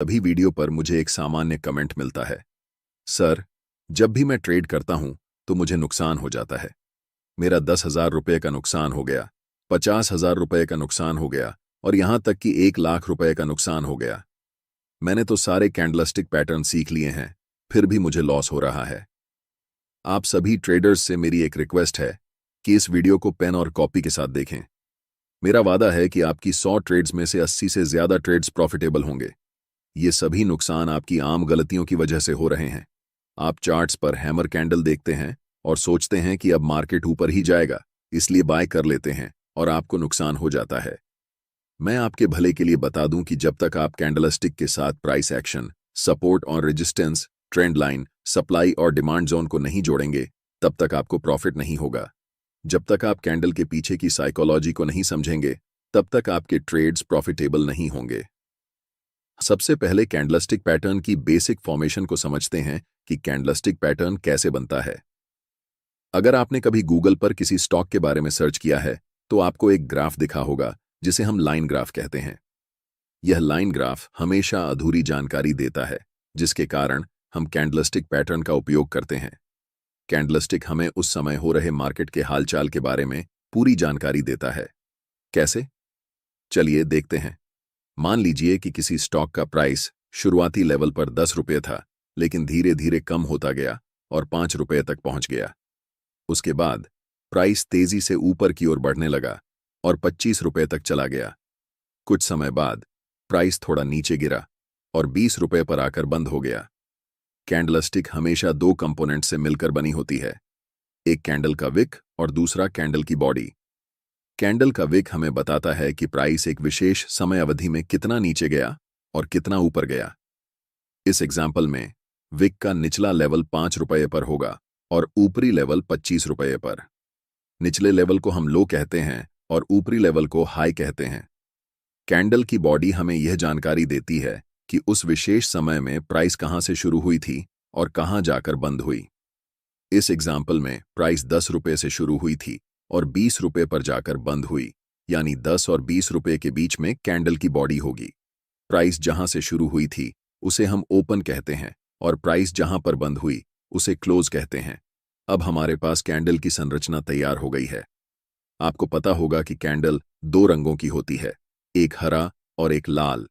सभी वीडियो पर मुझे एक सामान्य कमेंट मिलता है, सर, जब भी मैं ट्रेड करता हूं तो मुझे नुकसान हो जाता है। मेरा 10,000 रुपये का नुकसान हो गया, 50,000 रुपये का नुकसान हो गया और यहां तक कि 1,00,000 रुपये का नुकसान हो गया। मैंने तो सारे कैंडलस्टिक पैटर्न सीख लिए हैं, फिर भी मुझे लॉस हो रहा है। आप सभी ट्रेडर्स से मेरी एक रिक्वेस्ट है कि इस वीडियो को पेन और कॉपी के साथ देखें। मेरा वादा है कि आपकी 100 ट्रेड्स में से 80 से ज्यादा ट्रेड्स प्रॉफिटेबल होंगे। ये सभी नुकसान आपकी आम गलतियों की वजह से हो रहे हैं। आप चार्ट्स पर हैमर कैंडल देखते हैं और सोचते हैं कि अब मार्केट ऊपर ही जाएगा, इसलिए बाय कर लेते हैं और आपको नुकसान हो जाता है। मैं आपके भले के लिए बता दूं कि जब तक आप कैंडलस्टिक के साथ प्राइस एक्शन, सपोर्ट और रेजिस्टेंस, ट्रेंड लाइन, सप्लाई और डिमांड जोन को नहीं जोड़ेंगे, तब तक आपको प्रॉफिट नहीं होगा। जब तक आप कैंडल के पीछे की साइकोलॉजी को नहीं समझेंगे, तब तक आपके ट्रेड्स प्रॉफिटेबल नहीं होंगे। सबसे पहले कैंडलस्टिक पैटर्न की बेसिक फॉर्मेशन को समझते हैं कि कैंडलस्टिक पैटर्न कैसे बनता है। अगर आपने कभी गूगल पर किसी स्टॉक के बारे में सर्च किया है तो आपको एक ग्राफ दिखा होगा जिसे हम लाइन ग्राफ कहते हैं। यह लाइन ग्राफ हमेशा अधूरी जानकारी देता है, जिसके कारण हम कैंडलस्टिक पैटर्न का उपयोग करते हैं। कैंडलस्टिक हमें उस समय हो रहे मार्केट के हालचाल के बारे में पूरी जानकारी देता है। कैसे? चलिए देखते हैं। मान लीजिए कि किसी स्टॉक का प्राइस शुरुआती लेवल पर 10 रुपये था, लेकिन धीरे धीरे कम होता गया और 5 रुपये तक पहुंच गया। उसके बाद प्राइस तेजी से ऊपर की ओर बढ़ने लगा और 25 रुपये तक चला गया। कुछ समय बाद प्राइस थोड़ा नीचे गिरा और 20 रुपये पर आकर बंद हो गया। कैंडलस्टिक हमेशा दो कंपोनेंट से मिलकर बनी होती है, एक कैंडल का विक और दूसरा कैंडल की बॉडी। कैंडल का विक हमें बताता है कि प्राइस एक विशेष समय अवधि में कितना नीचे गया और कितना ऊपर गया। इस एग्जाम्पल में विक का निचला लेवल 5 रुपये पर होगा और ऊपरी लेवल 25 रुपये पर। निचले लेवल को हम लो कहते हैं और ऊपरी लेवल को हाई कहते हैं। कैंडल की बॉडी हमें यह जानकारी देती है कि उस विशेष समय में प्राइस कहां से शुरू हुई थी और कहां जाकर बंद हुई। इस एग्जाम्पल में प्राइस 10 रुपये से शुरू हुई थी और 20 रुपये पर जाकर बंद हुई, यानी 10 और 20 रुपये के बीच में कैंडल की बॉडी होगी। प्राइस जहां से शुरू हुई थी उसे हम ओपन कहते हैं और प्राइस जहां पर बंद हुई उसे क्लोज कहते हैं। अब हमारे पास कैंडल की संरचना तैयार हो गई है। आपको पता होगा कि कैंडल दो रंगों की होती है, एक हरा और एक लाल।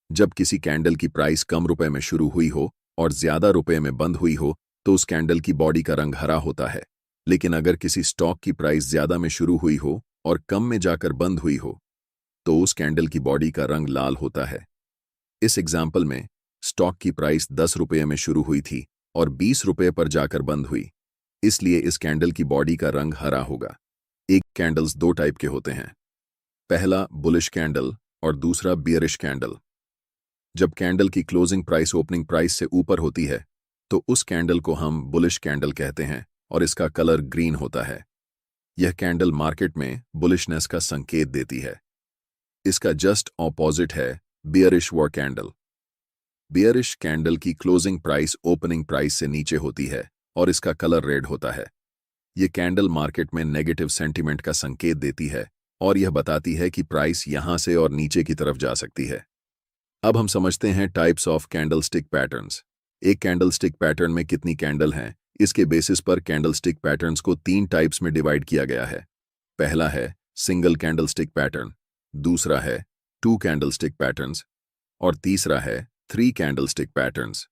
जब किसी कैंडल की प्राइस कम रुपए में शुरू हुई हो और ज्यादा रुपए में बंद हुई हो तो उस कैंडल की बॉडी का रंग हरा होता है। लेकिन अगर किसी स्टॉक की प्राइस ज्यादा में शुरू हुई हो और कम में जाकर बंद हुई हो तो उस कैंडल की बॉडी का रंग लाल होता है। इस एग्जाम्पल में स्टॉक की प्राइस 10 रुपये में शुरू हुई थी और 20 रुपये पर जाकर बंद हुई, इसलिए इस कैंडल की बॉडी का रंग हरा होगा। एक कैंडल्स दो टाइप के होते हैं, पहला बुलिश कैंडल और दूसरा बियरिश कैंडल। जब कैंडल की क्लोजिंग प्राइस ओपनिंग प्राइस से ऊपर होती है तो उस कैंडल को हम बुलिश कैंडल कहते हैं और इसका कलर ग्रीन होता है। यह कैंडल मार्केट में बुलिशनेस का संकेत देती है। इसका जस्ट ऑपोजिट है bearish war candle. Bearish candle की क्लोजिंग प्राइस ओपनिंग प्राइस से नीचे होती है और इसका कलर रेड होता है। यह कैंडल मार्केट में नेगेटिव सेंटीमेंट का संकेत देती है और यह बताती है कि प्राइस यहां से और नीचे की तरफ जा सकती है। अब हम समझते हैं टाइप्स ऑफ कैंडलस्टिक पैटर्न्स। एक कैंडलस्टिक पैटर्न में कितनी कैंडल हैं, इसके बेसिस पर कैंडलस्टिक पैटर्न्स को 3 टाइप्स में डिवाइड किया गया है। पहला है सिंगल कैंडलस्टिक पैटर्न, दूसरा है 2 कैंडलस्टिक पैटर्न्स और तीसरा है 3 कैंडलस्टिक पैटर्न्स।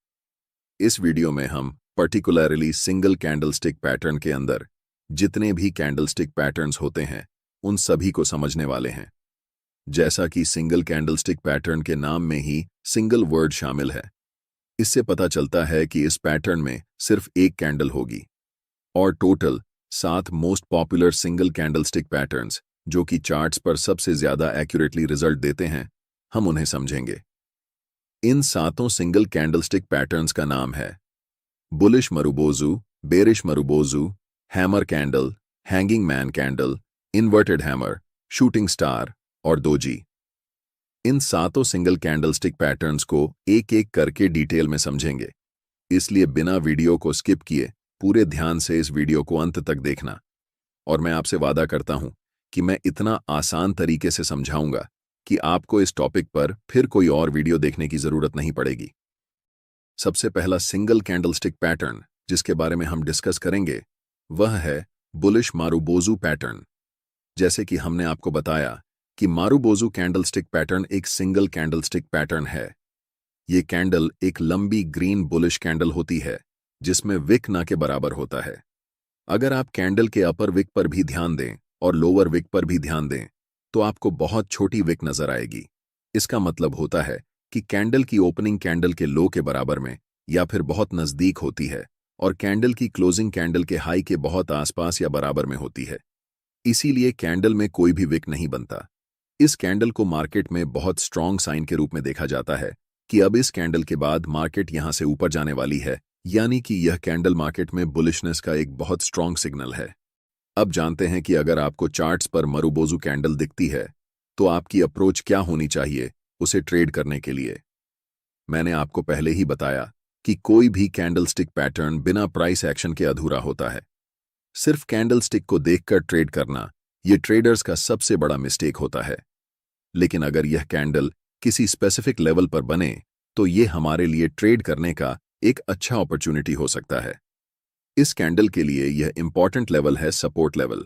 इस वीडियो में हम पर्टिकुलरली सिंगल कैंडलस्टिक पैटर्न के अंदर जितने भी कैंडलस्टिक पैटर्न्स होते हैं उन सभी को समझने वाले हैं। जैसा कि सिंगल कैंडलस्टिक पैटर्न के नाम में ही सिंगल वर्ड शामिल है, इससे पता चलता है कि इस पैटर्न में सिर्फ एक कैंडल होगी और total 7 most popular single candlestick patterns जो कि चार्ट्स पर सबसे ज्यादा एक्यूरेटली रिजल्ट देते हैं, हम उन्हें समझेंगे। इन 7 सिंगल कैंडलस्टिक पैटर्न्स का नाम है bullish marubozu, bearish marubozu, hammer candle, hanging man candle, inverted hammer, shooting star और दोजी। इन 7 सिंगल कैंडलस्टिक पैटर्न्स को एक एक करके डिटेल में समझेंगे, इसलिए बिना वीडियो को स्किप किए पूरे ध्यान से इस वीडियो को अंत तक देखना। और मैं आपसे वादा करता हूं कि मैं इतना आसान तरीके से समझाऊंगा कि आपको इस टॉपिक पर फिर कोई और वीडियो देखने की जरूरत नहीं पड़ेगी। सबसे पहला सिंगल कैंडलस्टिक पैटर्न जिसके बारे में हम डिस्कस करेंगे वह है बुलिश मारुबोजू पैटर्न। जैसे कि हमने आपको बताया कि मारुबोजू कैंडलस्टिक पैटर्न एक सिंगल कैंडलस्टिक पैटर्न है। ये कैंडल एक लंबी ग्रीन बुलिश कैंडल होती है जिसमें विक ना के बराबर होता है। अगर आप कैंडल के अपर विक पर भी ध्यान दें और लोअर विक पर भी ध्यान दें तो आपको बहुत छोटी विक नजर आएगी। इसका मतलब होता है कि कैंडल की ओपनिंग कैंडल के लो के बराबर में या फिर बहुत नजदीक होती है और कैंडल की क्लोजिंग कैंडल के हाई के बहुत आसपास या बराबर में होती है। इसीलिए कैंडल में कोई भी विक नहीं बनता। इस कैंडल को मार्केट में बहुत स्ट्रॉन्ग साइन के रूप में देखा जाता है कि अब इस कैंडल के बाद मार्केट यहां से ऊपर जाने वाली है, यानी कि यह कैंडल मार्केट में बुलिशनेस का एक बहुत स्ट्रॉन्ग सिग्नल है। अब जानते हैं कि अगर आपको चार्ट्स पर मारुबोजू कैंडल दिखती है तो आपकी अप्रोच क्या होनी चाहिए उसे ट्रेड करने के लिए। मैंने आपको पहले ही बताया कि कोई भी कैंडलस्टिक पैटर्न बिना प्राइस एक्शन के अधूरा होता है। सिर्फ कैंडलस्टिक को देखकर ट्रेड करना यह ट्रेडर्स का सबसे बड़ा मिस्टेक होता है। लेकिन अगर यह कैंडल किसी स्पेसिफिक लेवल पर बने तो यह हमारे लिए ट्रेड करने का एक अच्छा अपॉर्चुनिटी हो सकता है। इस कैंडल के लिए यह इंपॉर्टेंट लेवल है सपोर्ट लेवल।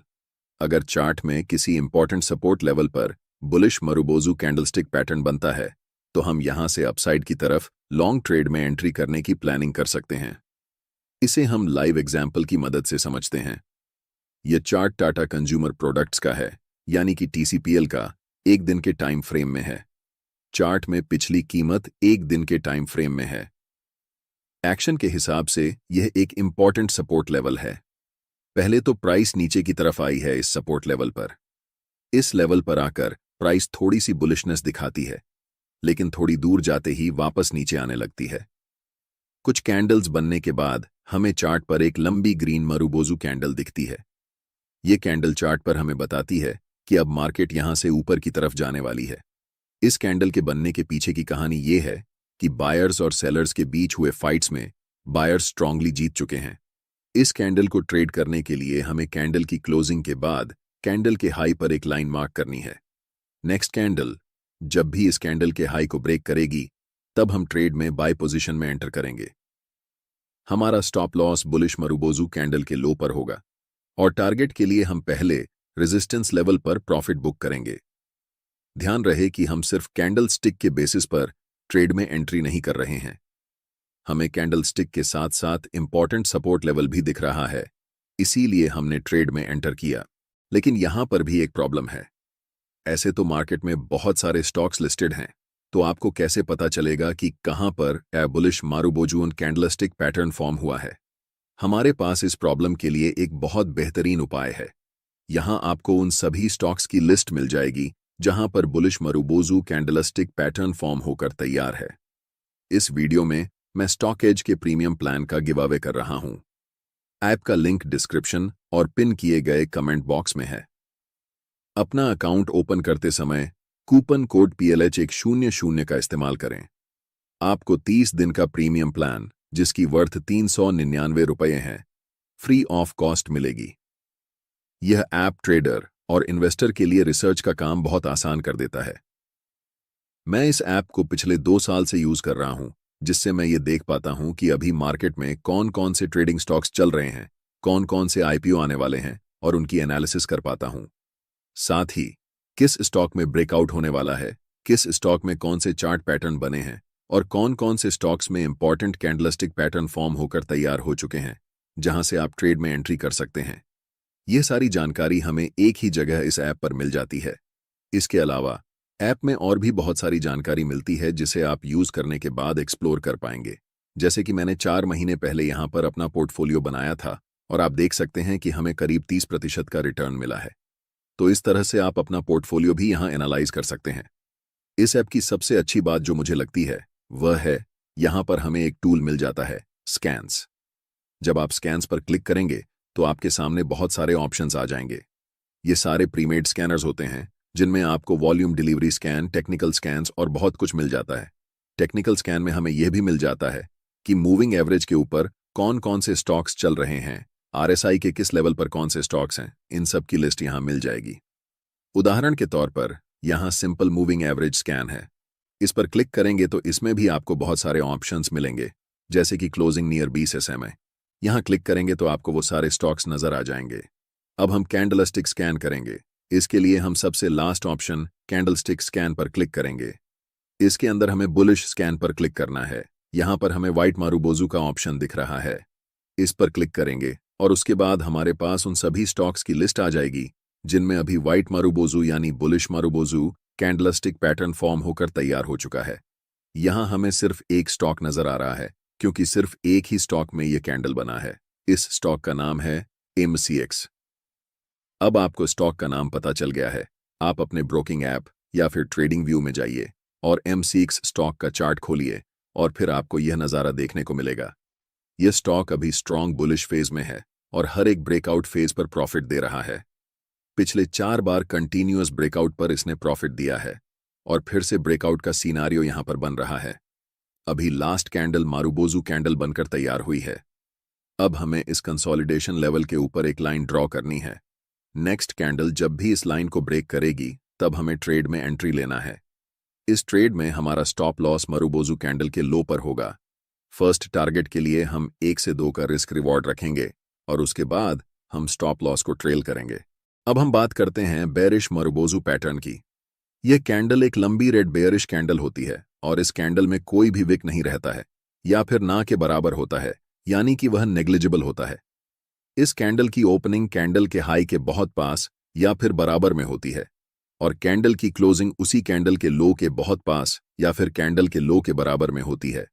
अगर चार्ट में किसी इंपॉर्टेंट सपोर्ट लेवल पर बुलिश मारुबोजू कैंडलस्टिक पैटर्न बनता है तो हम यहां से अपसाइड की तरफ लॉन्ग ट्रेड में एंट्री करने की प्लानिंग कर सकते हैं। इसे हम लाइव एग्जाम्पल की मदद से समझते हैं। यह चार्ट टाटा कंज्यूमर प्रोडक्ट्स का है, यानी कि TCPL का एक दिन के टाइम फ्रेम में है। चार्ट में पिछली कीमत एक दिन के टाइम फ्रेम में है। एक्शन के हिसाब से यह एक इंपॉर्टेंट सपोर्ट लेवल है। पहले तो प्राइस नीचे की तरफ आई है इस सपोर्ट लेवल पर। इस लेवल पर आकर प्राइस थोड़ी सी बुलिशनेस दिखाती है, लेकिन थोड़ी दूर जाते ही वापस नीचे आने लगती है। कुछ कैंडल्स बनने के बाद हमें चार्ट पर एक लंबी ग्रीन मारुबोजू कैंडल दिखती है। यह कैंडल चार्ट पर हमें बताती है कि अब मार्केट यहां से ऊपर की तरफ जाने वाली है। इस कैंडल के बनने के पीछे की कहानी यह है कि बायर्स और सेलर्स के बीच हुए फाइट्स में बायर्स स्ट्रांगली जीत चुके हैं। इस कैंडल को ट्रेड करने के लिए हमें कैंडल की क्लोजिंग के बाद कैंडल के हाई पर एक लाइन मार्क करनी है। नेक्स्ट कैंडल जब भी इस कैंडल के हाई को ब्रेक करेगी तब हम ट्रेड में बाय पोजीशन में एंटर करेंगे। हमारा stop loss bullish marubozu candle के लो पर होगा और टारगेट के लिए हम पहले रेजिस्टेंस लेवल पर प्रॉफिट बुक करेंगे। ध्यान रहे कि हम सिर्फ कैंडल स्टिक के बेसिस पर ट्रेड में एंट्री नहीं कर रहे हैं। हमें कैंडल स्टिक के साथ साथ इंपॉर्टेंट सपोर्ट लेवल भी दिख रहा है, इसीलिए हमने ट्रेड में एंटर किया। लेकिन यहां पर भी एक प्रॉब्लम है। ऐसे तो मार्केट में बहुत सारे स्टॉक्स लिस्टेड हैं, तो आपको कैसे पता चलेगा कि कहां पर bullish marubozu candlestick pattern form हुआ है। हमारे पास इस प्रॉब्लम के लिए एक बहुत बेहतरीन उपाय है। यहां आपको उन सभी स्टॉक्स की लिस्ट मिल जाएगी जहां पर bullish marubozu candlestick pattern form होकर तैयार है। इस वीडियो में मैं स्टॉक एज के प्रीमियम प्लान का गिव अवे कर रहा हूं। ऐप का लिंक डिस्क्रिप्शन और पिन किए गए कमेंट बॉक्स में है। अपना अकाउंट ओपन करते समय कूपन कोड PLH100 का इस्तेमाल करें। आपको 30 दिन का प्रीमियम प्लान जिसकी वर्थ 399 रुपये है फ्री ऑफ कॉस्ट मिलेगी। यह ऐप ट्रेडर और इन्वेस्टर के लिए रिसर्च का काम बहुत आसान कर देता है। मैं इस ऐप को पिछले 2 साल से यूज कर रहा हूं, जिससे मैं ये देख पाता हूं कि अभी मार्केट में कौन कौन से ट्रेडिंग स्टॉक्स चल रहे हैं, कौन कौन से IPO आने वाले हैं और उनकी एनालिसिस कर पाता हूं। साथ ही किस स्टॉक में ब्रेकआउट होने वाला है, किस स्टॉक में कौन से चार्ट पैटर्न बने हैं और कौन कौन से स्टॉक्स में इंपॉर्टेंट कैंडलस्टिक पैटर्न फॉर्म होकर तैयार हो चुके हैं जहां से आप ट्रेड में एंट्री कर सकते हैं। यह सारी जानकारी हमें एक ही जगह इस ऐप पर मिल जाती है। इसके अलावा ऐप में और भी बहुत सारी जानकारी मिलती है जिसे आप यूज करने के बाद एक्सप्लोर कर पाएंगे। जैसे कि मैंने 4 महीने पहले यहां पर अपना पोर्टफोलियो बनाया था और आप देख सकते हैं कि हमें करीब 30% का रिटर्न मिला है। तो इस तरह से आप अपना पोर्टफोलियो भी यहां एनालाइज कर सकते हैं। इस ऐप की सबसे अच्छी बात जो मुझे लगती है वह है यहां पर हमें एक टूल मिल जाता है, स्कैन्स। जब आप स्कैन्स पर क्लिक करेंगे तो आपके सामने बहुत सारे ऑप्शंस आ जाएंगे। ये सारे प्रीमेड स्कैनर्स होते हैं जिनमें आपको volume delivery scan, technical scans और बहुत कुछ मिल जाता है। टेक्निकल स्कैन में हमें यह भी मिल जाता है कि मूविंग एवरेज के ऊपर कौन कौन से स्टॉक्स चल रहे हैं, RSI के किस लेवल पर कौन से स्टॉक्स हैं, इन सब की लिस्ट यहां मिल जाएगी। उदाहरण के तौर पर यहाँ सिंपल मूविंग एवरेज स्कैन है। इस पर क्लिक करेंगे तो इसमें भी आपको बहुत सारे ऑप्शंस मिलेंगे, जैसे कि क्लोजिंग नियर 20 SMA। यहाँ क्लिक करेंगे तो आपको वो सारे स्टॉक्स नजर आ जाएंगे। अब हम कैंडलस्टिक स्कैन करेंगे। इसके लिए हम सबसे लास्ट ऑप्शन कैंडलस्टिक स्कैन पर क्लिक करेंगे। इसके अंदर हमें बुलिश स्कैन पर क्लिक करना है। यहाँ पर हमें व्हाइट मारूबोजू का ऑप्शन दिख रहा है। इस पर क्लिक करेंगे और उसके बाद हमारे पास उन सभी स्टॉक्स की लिस्ट आ जाएगी जिनमें अभी व्हाइट मारूबोजू यानी bullish marubozu candlestick pattern form होकर तैयार हो चुका है। यहाँ हमें सिर्फ एक स्टॉक नजर आ रहा है, क्योंकि सिर्फ एक ही स्टॉक में यह कैंडल बना है। इस स्टॉक का नाम है MCX। अब आपको स्टॉक का नाम पता चल गया है। आप अपने ब्रोकिंग ऐप या फिर ट्रेडिंग व्यू में जाइए और MCX स्टॉक का चार्ट खोलिए और फिर आपको यह नज़ारा देखने को मिलेगा। यह स्टॉक अभी स्ट्रॉन्ग बुलिश फेज में है और हर एक ब्रेकआउट फेज पर प्रॉफिट दे रहा है। पिछले 4 बार कंटिन्यूअस ब्रेकआउट पर इसने प्रॉफिट दिया है और फिर से ब्रेकआउट का सीनारियो यहां पर बन रहा है। अभी लास्ट कैंडल मारूबोजू कैंडल बनकर तैयार हुई है। अब हमें इस कंसोलिडेशन लेवल के ऊपर एक लाइन ड्रॉ करनी है। नेक्स्ट कैंडल जब भी इस लाइन को ब्रेक करेगी तब हमें ट्रेड में एंट्री लेना है। इस ट्रेड में हमारा स्टॉप लॉस मारूबोजू कैंडल के लो पर होगा। फर्स्ट टारगेट के लिए हम 1 से 2 का रिस्क रिवॉर्ड रखेंगे और उसके बाद हम स्टॉप लॉस को ट्रेल करेंगे। अब हम बात करते हैं बेरिश मारूबोजू पैटर्न की। यह कैंडल एक लंबी रेड बेयरिश कैंडल होती है और इस कैंडल में कोई भी विक नहीं रहता है या फिर ना के बराबर होता है, यानी कि वह नेग्लिजिबल होता है। इस कैंडल की ओपनिंग कैंडल के हाई के बहुत पास या फिर बराबर में होती है और कैंडल की क्लोजिंग उसी कैंडल के लो के बहुत पास या फिर कैंडल के लो के बराबर में होती है।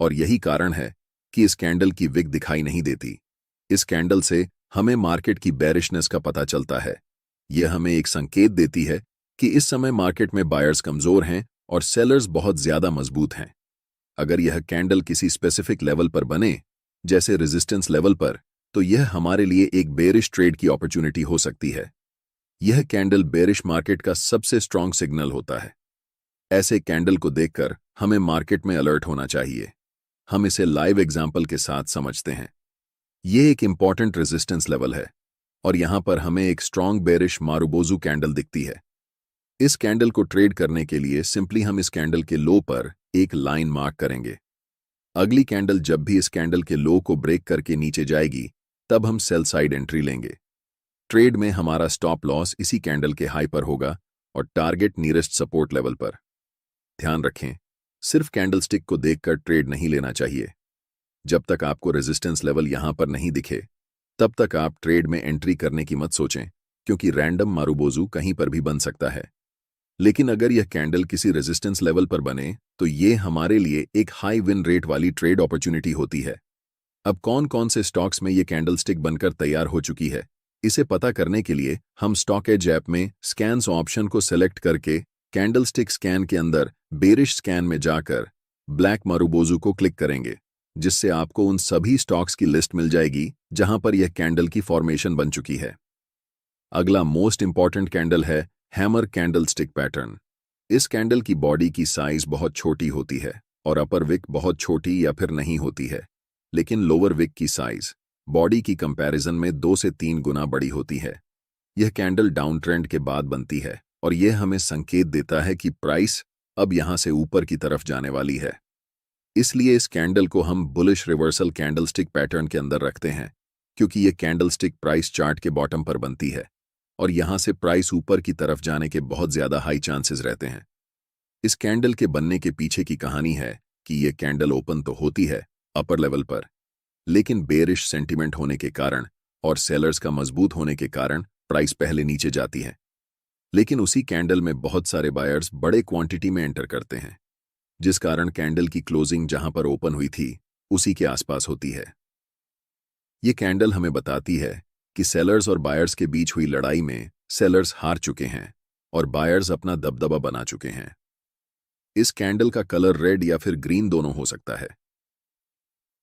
और यही कारण है कि इस कैंडल की विक दिखाई नहीं देती। इस कैंडल से हमें मार्केट की बेरिशनेस का पता चलता है। यह हमें एक संकेत देती है कि इस समय मार्केट में बायर्स कमजोर हैं और सेलर्स बहुत ज्यादा मजबूत हैं। अगर यह कैंडल किसी स्पेसिफिक लेवल पर बने, जैसे रेजिस्टेंस लेवल पर, तो यह हमारे लिए एक बेरिश ट्रेड की अपॉर्चुनिटी हो सकती है। यह कैंडल बेरिश मार्केट का सबसे स्ट्रांग सिग्नल होता है। ऐसे कैंडल को देखकर हमें मार्केट में अलर्ट होना चाहिए। हम इसे लाइव एग्जाम्पल के साथ समझते हैं। यह एक इंपॉर्टेंट रेजिस्टेंस लेवल है और यहां पर हमें एक स्ट्रांग बेरिश मारूबोजू कैंडल दिखती है। इस कैंडल को ट्रेड करने के लिए सिंपली हम इस कैंडल के लो पर एक लाइन मार्क करेंगे। अगली कैंडल जब भी इस कैंडल के लो को ब्रेक करके नीचे जाएगी तब हम सेल साइड एंट्री लेंगे। ट्रेड में हमारा स्टॉप लॉस इसी कैंडल के हाई पर होगा और टारगेट नियरेस्ट सपोर्ट लेवल पर। ध्यान रखें, सिर्फ कैंडलस्टिक को देखकर ट्रेड नहीं लेना चाहिए। जब तक आपको रेजिस्टेंस लेवल यहां पर नहीं दिखे तब तक आप ट्रेड में एंट्री करने की मत सोचें, क्योंकि रैंडम मारूबोजू कहीं पर भी बन सकता है। लेकिन अगर यह कैंडल किसी रेजिस्टेंस लेवल पर बने तो यह हमारे लिए एक हाई विन रेट वाली ट्रेड अपॉर्चुनिटी होती है। अब कौन कौन से स्टॉक्स में यह कैंडलस्टिक बनकर तैयार हो चुकी है, इसे पता करने के लिए हम स्टॉक एज ऐप में स्कैन्स ऑप्शन को सेलेक्ट करके कैंडलस्टिक स्कैन के अंदर बेरिश स्कैन में जाकर ब्लैक मारूबोजू को क्लिक करेंगे, जिससे आपको उन सभी स्टॉक्स की लिस्ट मिल जाएगी जहां पर यह कैंडल की फॉर्मेशन बन चुकी है। अगला मोस्ट इंपॉर्टेंट कैंडल है हैमर कैंडलस्टिक पैटर्न। इस कैंडल की बॉडी की साइज बहुत छोटी होती है और अपर विक बहुत छोटी या फिर नहीं होती है, लेकिन लोअर विक की साइज बॉडी की कंपैरिजन में 2 से 3 गुना बड़ी होती है। यह कैंडल डाउन ट्रेंड के बाद बनती है और यह हमें संकेत देता है कि प्राइस अब यहां से ऊपर की तरफ जाने वाली है। इसलिए इस कैंडल को हम बुलिश रिवर्सल कैंडलस्टिक पैटर्न के अंदर रखते हैं, क्योंकि यह कैंडलस्टिक प्राइस चार्ट के बॉटम पर बनती है और यहां से प्राइस ऊपर की तरफ जाने के बहुत ज्यादा हाई चांसेस रहते हैं। इस कैंडल के बनने के पीछे की कहानी है कि यह कैंडल ओपन तो होती है अपर लेवल पर, लेकिन बेरिश सेंटिमेंट होने के कारण और सेलर्स का मजबूत होने के कारण प्राइस पहले नीचे जाती है। लेकिन उसी कैंडल में बहुत सारे बायर्स बड़े क्वांटिटी में एंटर करते हैं, जिस कारण कैंडल की क्लोजिंग जहां पर ओपन हुई थी उसी के आसपास होती है। ये कैंडल हमें बताती है कि सेलर्स और बायर्स के बीच हुई लड़ाई में सेलर्स हार चुके हैं और बायर्स अपना दबदबा बना चुके हैं। इस कैंडल का कलर रेड या फिर ग्रीन दोनों हो सकता है।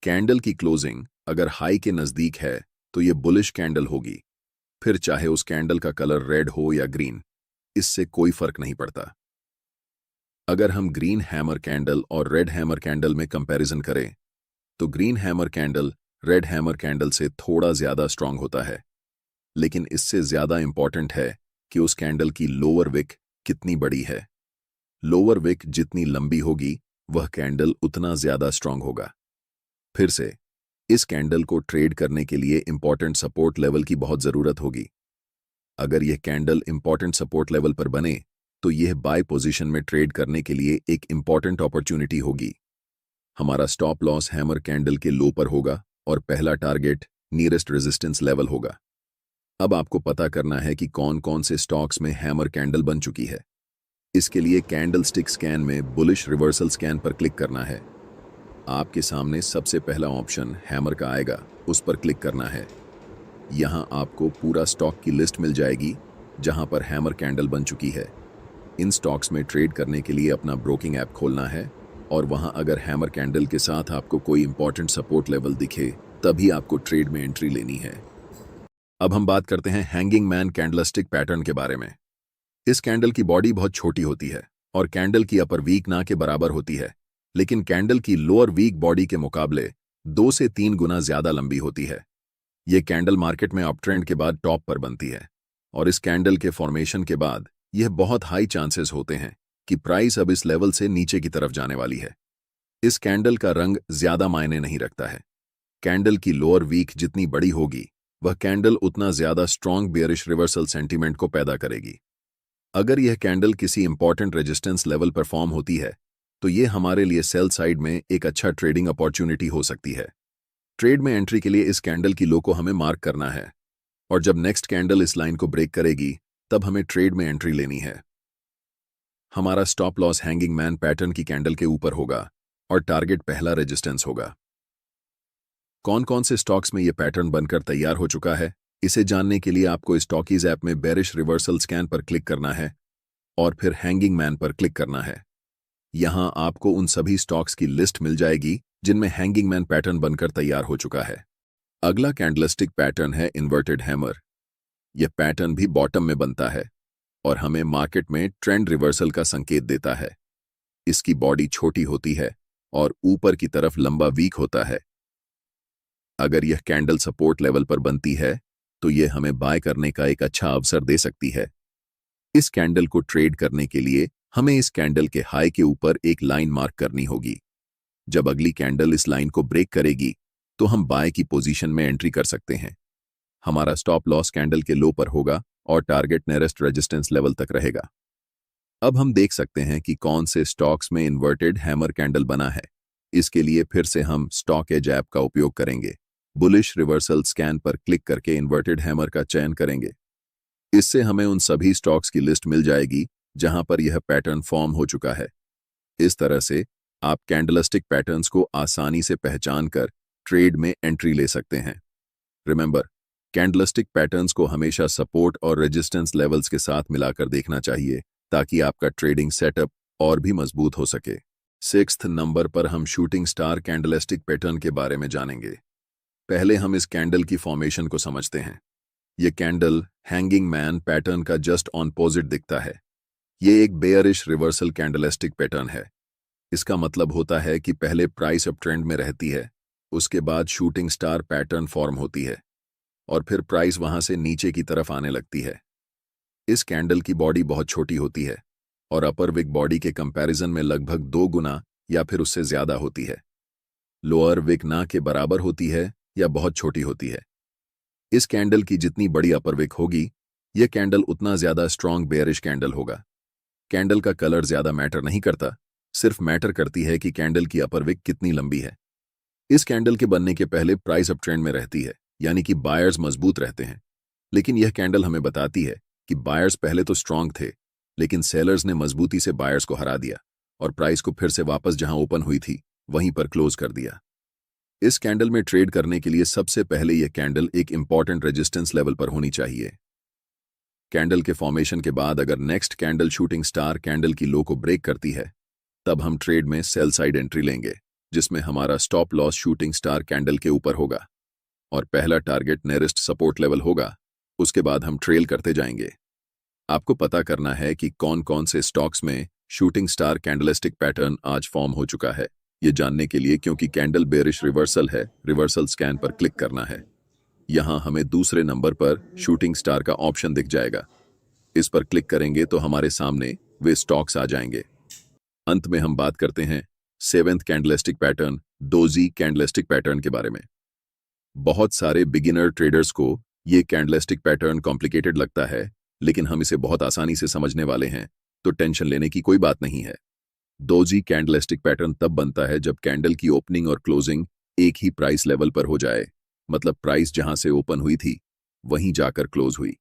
कैंडल की क्लोजिंग अगर हाई के नजदीक है तो यह बुलिश कैंडल होगी, फिर चाहे उस कैंडल का कलर रेड हो या ग्रीन, इससे कोई फर्क नहीं पड़ता। अगर हम ग्रीन हैमर कैंडल और रेड हैमर कैंडल में कंपैरिजन करें तो green hammer candle red hammer candle से थोड़ा ज्यादा स्ट्रांग होता है, लेकिन इससे ज्यादा इंपॉर्टेंट है कि उस कैंडल की लोअर विक कितनी बड़ी है। लोअर विक जितनी लंबी होगी वह कैंडल उतना ज्यादा स्ट्रांग होगा। फिर से इस कैंडल को ट्रेड करने के लिए इंपॉर्टेंट सपोर्ट लेवल की बहुत जरूरत होगी। अगर यह कैंडल इंपॉर्टेंट सपोर्ट लेवल पर बने तो यह बाय पोजीशन में ट्रेड करने के लिए एक इंपॉर्टेंट अपॉर्चुनिटी होगी। हमारा स्टॉप लॉस हैमर कैंडल के लो पर होगा और पहला टारगेट नियरेस्ट रेजिस्टेंस लेवल होगा। अब आपको पता करना है कि कौन कौन से स्टॉक्स में हैमर कैंडल बन चुकी है। इसके लिए कैंडल स्टिक स्कैन में बुलिश रिवर्सल स्कैन पर क्लिक करना है। आपके सामने सबसे पहला ऑप्शन हैमर का आएगा, उस पर क्लिक करना है। यहां आपको पूरा स्टॉक की लिस्ट मिल जाएगी जहां पर हैमर कैंडल बन चुकी है। इन स्टॉक्स में ट्रेड करने के लिए अपना ब्रोकिंग ऐप खोलना है और वहां अगर हैमर कैंडल के साथ आपको कोई इंपॉर्टेंट सपोर्ट लेवल दिखे तभी आपको ट्रेड में एंट्री लेनी है। अब हम बात करते हैं हैंगिंग मैन कैंडलस्टिक पैटर्न के बारे में। इस कैंडल की बॉडी बहुत छोटी होती है और कैंडल की अपर वीक ना के बराबर होती है, लेकिन कैंडल की लोअर वीक बॉडी के मुकाबले 2 से 3 गुना ज्यादा लंबी होती है। यह कैंडल मार्केट में अप ट्रेंड के बाद टॉप पर बनती है और इस कैंडल के फॉर्मेशन के बाद यह बहुत हाई चांसेस होते हैं कि प्राइस अब इस लेवल से नीचे की तरफ जाने वाली है। इस कैंडल का रंग ज्यादा मायने नहीं रखता है। कैंडल की लोअर वीक जितनी बड़ी होगी वह कैंडल उतना ज्यादा स्ट्रॉन्ग बेयरिश रिवर्सल सेंटीमेंट को पैदा करेगी। अगर यह कैंडल किसी इंपॉर्टेंट रेजिस्टेंस लेवल पर फॉर्म होती है तो यह हमारे लिए सेल साइड में एक अच्छा ट्रेडिंग अपॉर्चुनिटी हो सकती है। ट्रेड में एंट्री के लिए इस कैंडल की लो को हमें मार्क करना है और जब नेक्स्ट कैंडल इस लाइन को ब्रेक करेगी तब हमें ट्रेड में एंट्री लेनी है। हमारा stop loss hanging man pattern की कैंडल के ऊपर होगा और टारगेट पहला रेजिस्टेंस होगा। कौन कौन से स्टॉक्स में यह पैटर्न बनकर तैयार हो चुका है, इसे जानने के लिए आपको स्टॉकीज ऐप में बेरिश रिवर्सल स्कैन पर क्लिक करना है और फिर हैंगिंग मैन पर क्लिक करना है। यहां आपको उन सभी स्टॉक्स की लिस्ट मिल जाएगी जिनमें हैंगिंग मैन पैटर्न बनकर तैयार हो चुका है। अगला कैंडलस्टिक पैटर्न है इन्वर्टेड हैमर। यह पैटर्न भी बॉटम में बनता है और हमें मार्केट में ट्रेंड रिवर्सल का संकेत देता है। इसकी बॉडी छोटी होती है और ऊपर की तरफ लंबा वीक होता है। अगर यह कैंडल सपोर्ट लेवल पर बनती है तो यह हमें बाय करने का एक अच्छा अवसर दे सकती है। इस कैंडल को ट्रेड करने के लिए हमें इस कैंडल के हाई के ऊपर एक लाइन मार्क करनी होगी। जब अगली कैंडल इस लाइन को ब्रेक करेगी तो हम बाय की पोजीशन में एंट्री कर सकते हैं। हमारा स्टॉप लॉस कैंडल के लो पर होगा और टारगेट नियरेस्ट रेजिस्टेंस लेवल तक रहेगा। अब हम देख सकते हैं कि कौन से स्टॉक्स में इन्वर्टेड हैमर कैंडल बना है। इसके लिए फिर से हम स्टॉक एज ऐप का उपयोग करेंगे। बुलिश रिवर्सल स्कैन पर क्लिक करके इन्वर्टेड हैमर का चयन करेंगे। इससे हमें उन सभी स्टॉक्स की लिस्ट मिल जाएगी जहां पर यह पैटर्न फॉर्म हो चुका है। इस तरह से आप कैंडलस्टिक पैटर्न्स को आसानी से पहचान कर ट्रेड में एंट्री ले सकते हैं। रिमेंबर, कैंडलस्टिक पैटर्न्स को हमेशा सपोर्ट और रेजिस्टेंस लेवल्स के साथ मिलाकर देखना चाहिए ताकि आपका ट्रेडिंग सेटअप और भी मजबूत हो सके। 6th नंबर पर हम शूटिंग स्टार कैंडलस्टिक पैटर्न के बारे में जानेंगे। पहले हम इस कैंडल की फॉर्मेशन को समझते हैं। यह कैंडल हैंगिंग मैन पैटर्न का जस्ट ऑपोजिट दिखता है। यह एक बेयरिश रिवर्सल कैंडलस्टिक पैटर्न है। इसका मतलब होता है कि पहले प्राइस अप ट्रेंड में रहती है, उसके बाद शूटिंग स्टार पैटर्न फॉर्म होती है और फिर प्राइस वहां से नीचे की तरफ आने लगती है। इस कैंडल की बॉडी बहुत छोटी होती है और अपर विक बॉडी के कंपैरिजन में लगभग 2 गुना या फिर उससे ज्यादा होती है। लोअर विक ना के बराबर होती है या बहुत छोटी होती है। इस कैंडल की जितनी बड़ी अपर विक होगी यह कैंडल उतना ज्यादा स्ट्रॉन्ग बेयरिश कैंडल होगा। कैंडल का कलर ज्यादा मैटर नहीं करता, सिर्फ मैटर करती है कि कैंडल की अपर विक कितनी लंबी है। इस कैंडल के बनने के पहले प्राइस अप ट्रेंड में रहती है, यानी कि बायर्स मजबूत रहते हैं। लेकिन यह कैंडल हमें बताती है कि बायर्स पहले तो स्ट्रांग थे, लेकिन सेलर्स ने मजबूती से बायर्स को हरा दिया और प्राइस को फिर से वापस जहां ओपन हुई थी वहीं पर क्लोज कर दिया। इस कैंडल में ट्रेड करने के लिए सबसे पहले यह कैंडल एक इंपॉर्टेंट रेजिस्टेंस लेवल पर होनी चाहिए। कैंडल के फॉर्मेशन के बाद अगर next candle shooting star candle की लो को ब्रेक करती है तब हम ट्रेड में सेल साइड एंट्री लेंगे, जिसमें हमारा stop loss shooting star candle के ऊपर होगा और पहला टारगेट नियरेस्ट सपोर्ट लेवल होगा। उसके बाद हम ट्रेल करते जाएंगे। आपको पता करना है कि कौन कौन से स्टॉक्स में शूटिंग स्टार कैंडलस्टिक पैटर्न आज फॉर्म हो चुका है। ये जानने के लिए, क्योंकि कैंडल बेरिश रिवर्सल है, रिवर्सल स्कैन पर क्लिक करना है। यहां हमें दूसरे नंबर पर शूटिंग स्टार का ऑप्शन दिख जाएगा। इस पर क्लिक करेंगे तो हमारे सामने वे स्टॉक्स आ जाएंगे। अंत में हम बात करते हैं 7th candlestick pattern, doji candlestick pattern के बारे में। बहुत सारे बिगिनर ट्रेडर्स को ये कैंडलस्टिक पैटर्न कॉम्प्लिकेटेड लगता है, लेकिन हम इसे बहुत आसानी से समझने वाले हैं, तो टेंशन लेने की कोई बात नहीं है। डोजी कैंडलस्टिक पैटर्न तब बनता है जब कैंडल की ओपनिंग और क्लोजिंग एक ही प्राइस लेवल पर हो जाए, मतलब प्राइस जहां से ओपन हुई थी वहीं जाकर क्लोज हुई।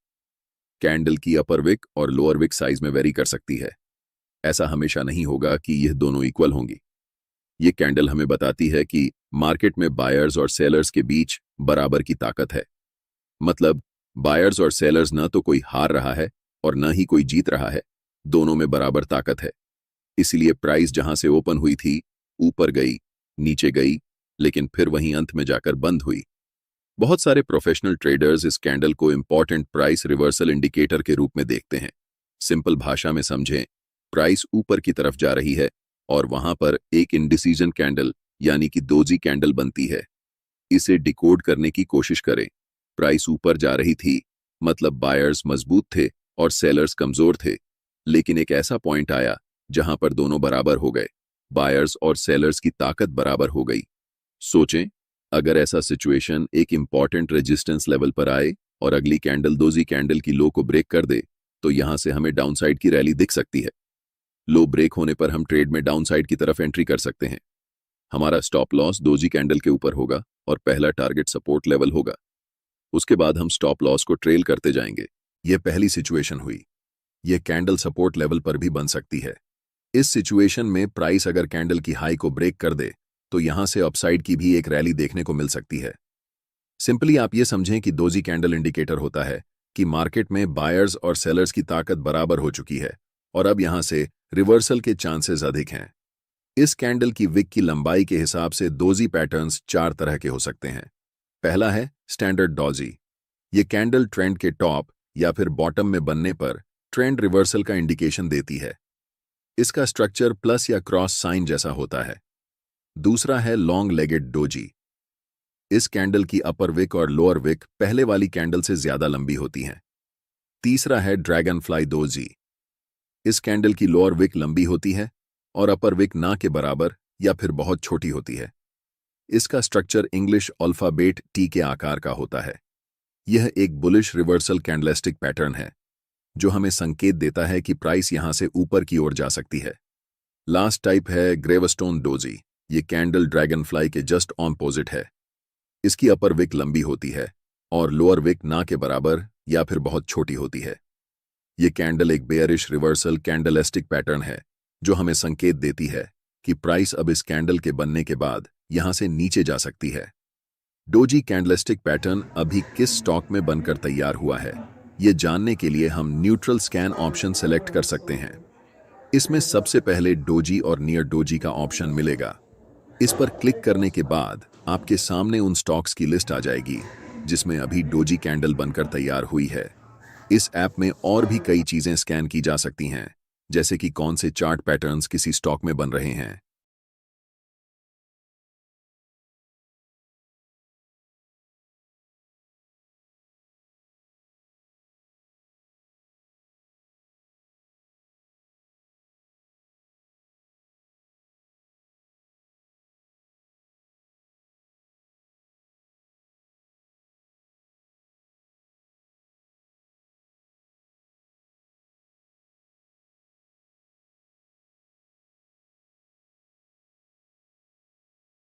कैंडल की अपर विक और लोअर विक साइज में वेरी कर सकती है। ऐसा हमेशा नहीं होगा कि यह दोनों इक्वल होंगी। ये कैंडल हमें बताती है कि मार्केट में बायर्स और सेलर्स के बीच बराबर की ताकत है। मतलब बायर्स और सेलर्स न तो कोई हार रहा है और न ही कोई जीत रहा है, दोनों में बराबर ताकत है। इसलिए प्राइस जहां से ओपन हुई थी ऊपर गई, नीचे गई, लेकिन फिर वहीं अंत में जाकर बंद हुई। बहुत सारे प्रोफेशनल ट्रेडर्स इस कैंडल को इंपॉर्टेंट प्राइस रिवर्सल इंडिकेटर के रूप में देखते हैं। सिंपल भाषा में समझें, प्राइस ऊपर की तरफ जा रही है और वहां पर एक इंडिसीजन कैंडल यानी कि डोजी कैंडल बनती है। इसे डिकोड करने की कोशिश करें। प्राइस ऊपर जा रही थी, मतलब बायर्स मजबूत थे और सेलर्स कमजोर थे, लेकिन एक ऐसा पॉइंट आया जहां पर दोनों बराबर हो गए, बायर्स और सेलर्स की ताकत बराबर हो गई। सोचें, अगर ऐसा सिचुएशन एक इंपॉर्टेंट रेजिस्टेंस लेवल पर आए और अगली कैंडल डोजी कैंडल की लो को ब्रेक कर दे, तो यहां से हमें डाउनसाइड की रैली दिख सकती है। लो ब्रेक होने पर हम ट्रेड में डाउनसाइड की तरफ एंट्री कर सकते हैं। हमारा स्टॉप लॉस डोजी कैंडल के ऊपर होगा और पहला टारगेट सपोर्ट लेवल होगा। उसके बाद हम स्टॉप लॉस को ट्रेल करते जाएंगे। यह पहली सिचुएशन हुई। यह कैंडल सपोर्ट लेवल पर भी बन सकती है। इस सिचुएशन में प्राइस अगर कैंडल की हाई को ब्रेक कर दे तो यहां से अपसाइड की भी एक रैली देखने को मिल सकती है। सिंपली आप ये समझें कि डोजी कैंडल इंडिकेटर होता है कि मार्केट में बायर्स और सेलर्स की ताकत बराबर हो चुकी है और अब यहां से रिवर्सल के चांसेस अधिक हैं। इस कैंडल की विक की लंबाई के हिसाब से डोजी पैटर्न्स 4 तरह के हो सकते हैं। पहला है स्टैंडर्ड डोजी। ये कैंडल ट्रेंड के टॉप या फिर बॉटम में बनने पर ट्रेंड रिवर्सल का इंडिकेशन देती है। इसका स्ट्रक्चर प्लस या क्रॉस साइन जैसा होता है। दूसरा है लॉन्ग लेगेड डोजी। इस कैंडल की अपर विक और लोअर विक पहले वाली कैंडल से ज्यादा लंबी होती हैं। तीसरा है ड्रैगन फ्लाई डोजी। इस कैंडल की लोअर विक लंबी होती है और अपर विक ना के बराबर या फिर बहुत छोटी होती है। इसका स्ट्रक्चर इंग्लिश अल्फाबेट टी के आकार का होता है। यह एक बुलिश रिवर्सल कैंडलस्टिक पैटर्न है जो हमें संकेत देता है कि प्राइस यहां से ऊपर की ओर जा सकती है। लास्ट टाइप है ग्रेवस्टोन डोजी। ये कैंडल ड्रैगन फ्लाई के जस्ट ऑपोजिट है। इसकी अपर विक लंबी होती है और लोअर विक ना के बराबर या फिर बहुत छोटी होती है। ये कैंडल एक बेयरिश रिवर्सल कैंडलस्टिक पैटर्न है जो हमें संकेत देती है कि प्राइस अब इस कैंडल के बनने के बाद यहां से नीचे जा सकती है। डोजी कैंडलस्टिक पैटर्न अभी किस स्टॉक में बनकर तैयार हुआ है, ये जानने के लिए हम न्यूट्रल स्कैन ऑप्शन सेलेक्ट कर सकते हैं। इसमें सबसे पहले डोजी और नियर डोजी का ऑप्शन मिलेगा। इस पर क्लिक करने के बाद आपके सामने उन स्टॉक्स की लिस्ट आ जाएगी जिसमें अभी डोजी कैंडल बनकर तैयार हुई है। इस ऐप में और भी कई चीजें स्कैन की जा सकती हैं, जैसे कि कौन से चार्ट पैटर्न्स किसी स्टॉक में बन रहे हैं,